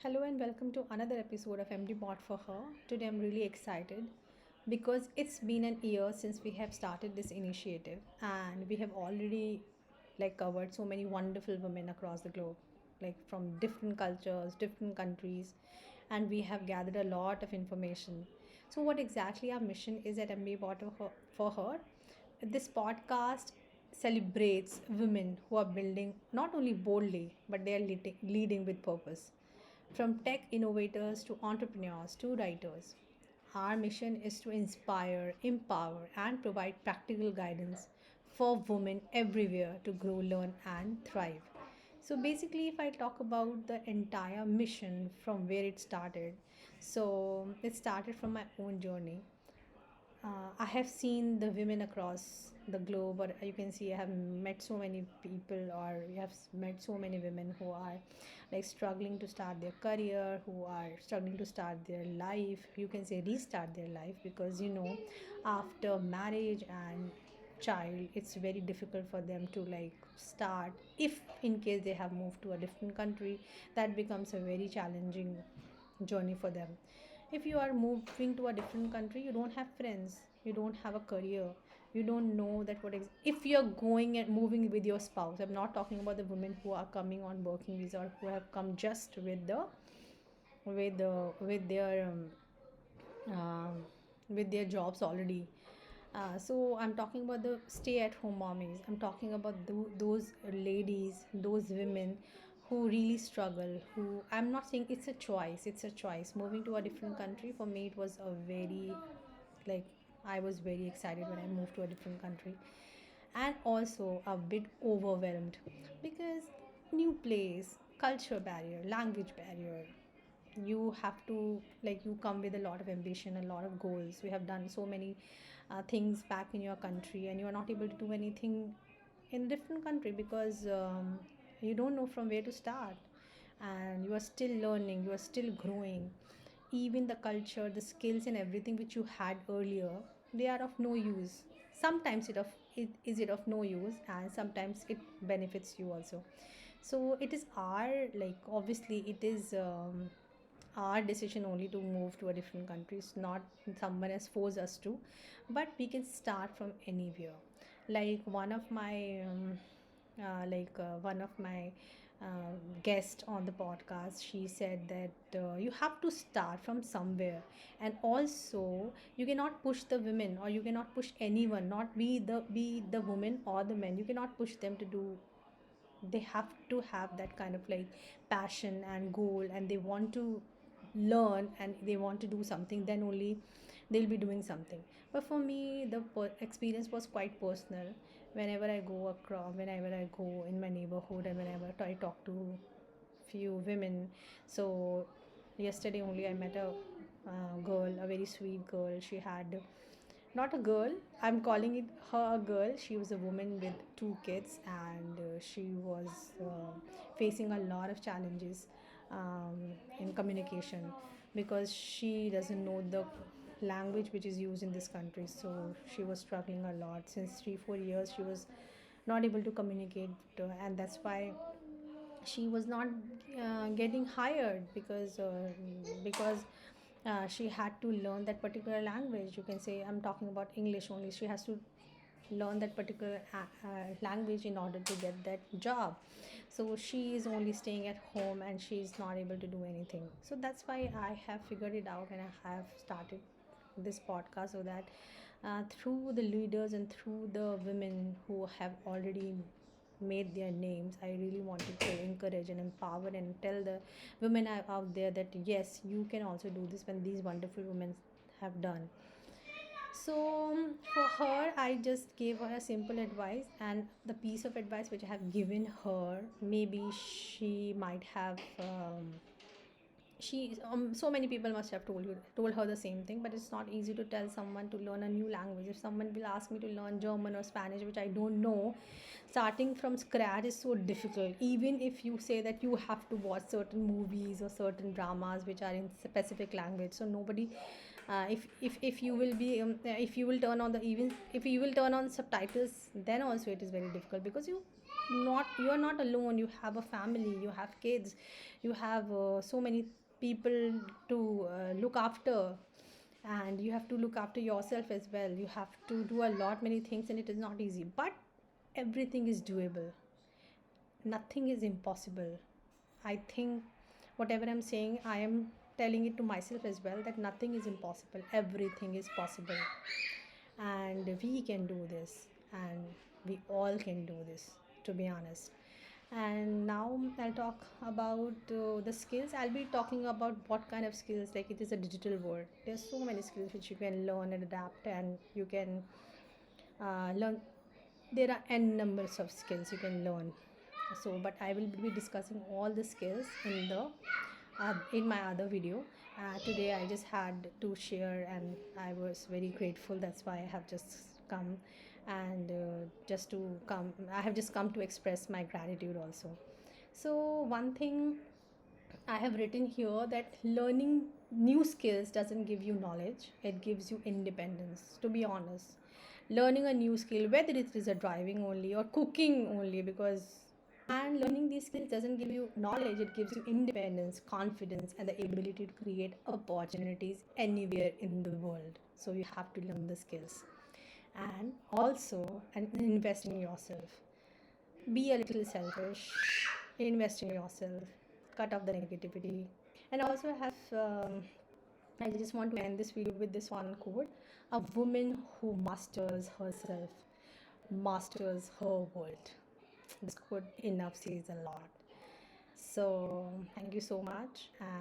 Hello and welcome to another episode of MD Bot for Her. Today I'm really excited because it's been an year since we have started this initiative and we have already covered so many wonderful women across the globe, like from different cultures, different countries, and we have gathered a lot of information. So what exactly our mission is at MD Bot for Her? This podcast celebrates women who are building not only boldly but they are leading with purpose. From tech innovators to entrepreneurs to writers, our mission is to inspire, empower, and provide practical guidance for women everywhere to grow, learn, and thrive. So, basically, if I talk about the entire mission from where it started, so it started from my own journey. I have seen the women across the globe, or you can see I have met so many people, or we have met so many women who are struggling to start their career, who are struggling to start their life. You can say restart their life because after marriage and child, it's very difficult for them to start. If in case they have moved to a different country, that becomes a very challenging journey for them. If you are moving to a different country, you don't have friends, you don't have a career, you don't know that if you're going and moving with your spouse. I'm not talking about the women who are coming on working visa or who have come just with their um, with their jobs already. So I'm talking about the stay-at-home mommies. I'm talking about those ladies, those women who really struggle. Who I'm not saying it's a choice. It's a choice. Moving to a different country for me, it was a very like I was very excited when I moved to a different country, and also a bit overwhelmed because new place, culture barrier, language barrier. You have to you come with a lot of ambition, a lot of goals. You have done so many things back in your country and you are not able to do anything in different country because you don't know from where to start, and you are still learning, you are still growing. Even the culture, the skills and everything which you had earlier, they are of no use. Sometimes it of no use, and sometimes it benefits you also. So it is our obviously it is our decision only to move to a different country. It's not someone has forced us to, but we can start from anywhere. Like one of my guest on the podcast, she said that you have to start from somewhere, and also you cannot push the women, or you cannot push anyone, not be the woman or the men. You cannot push them to do. They have to have that kind of passion and goal, and they want to learn and they want to do something, then only they'll be doing something. But for me, the experience was quite personal. Whenever I go in my neighborhood, and whenever I talk to few women. So yesterday only I met a girl, a very sweet girl. She had not a girl, I'm calling it her a girl. She was a woman with two kids, and she was facing a lot of challenges um, in communication because she doesn't know the language which is used in this country. So she was struggling a lot since 3 4 years. She was not able to communicate, and that's why she was not getting hired because she had to learn that particular language. You can say I'm talking about English only. She has to learn that particular language in order to get that job. So she is only staying at home and she is not able to do anything. So that's why I have figured it out and I have started this podcast, so that through the leaders and through the women who have already made their names, I really wanted to encourage and empower and tell the women out there that yes, you can also do this when these wonderful women have done. So for her, I just gave her a simple advice, and the piece of advice which I have given her, maybe she might have she so many people must have told her the same thing. But it's not easy to tell someone to learn a new language. If someone will ask me to learn German or Spanish, which I don't know, starting from scratch is so difficult. Even if you say that you have to watch certain movies or certain dramas which are in specific language, so nobody if you will be if you will turn on the even if you will turn on subtitles, then also it is very difficult because you're not alone. You have a family, you have kids, you have so many people to look after, and you have to look after yourself as well. You have to do a lot many things, and it is not easy, but everything is doable. Nothing is impossible. I think whatever I'm saying, I am telling it to myself as well, that nothing is impossible, everything is possible, and we can do this, and we all can do this, to be honest. And now I'll talk about the skills. I'll be talking about what kind of skills, like it is a digital world, there's so many skills which you can learn and adapt, and you can learn. There are n numbers of skills you can learn. So but I will be discussing all the skills in my other video. Today I just had to share, and I was very grateful. That's why I have just come, and I have just come to express my gratitude also. So one thing I have written here, that learning new skills doesn't give you knowledge, it gives you independence, to be honest. Learning a new skill, whether it is a driving only or cooking only, and learning these skills doesn't give you knowledge, it gives you independence, confidence, and the ability to create opportunities anywhere in the world. So you have to learn the skills. And also, and invest in yourself. Be a little selfish, invest in yourself, cut off the negativity. And also have I just want to end this video with this one quote: a woman who masters herself masters her world. This quote enough says a lot. So thank you so much. And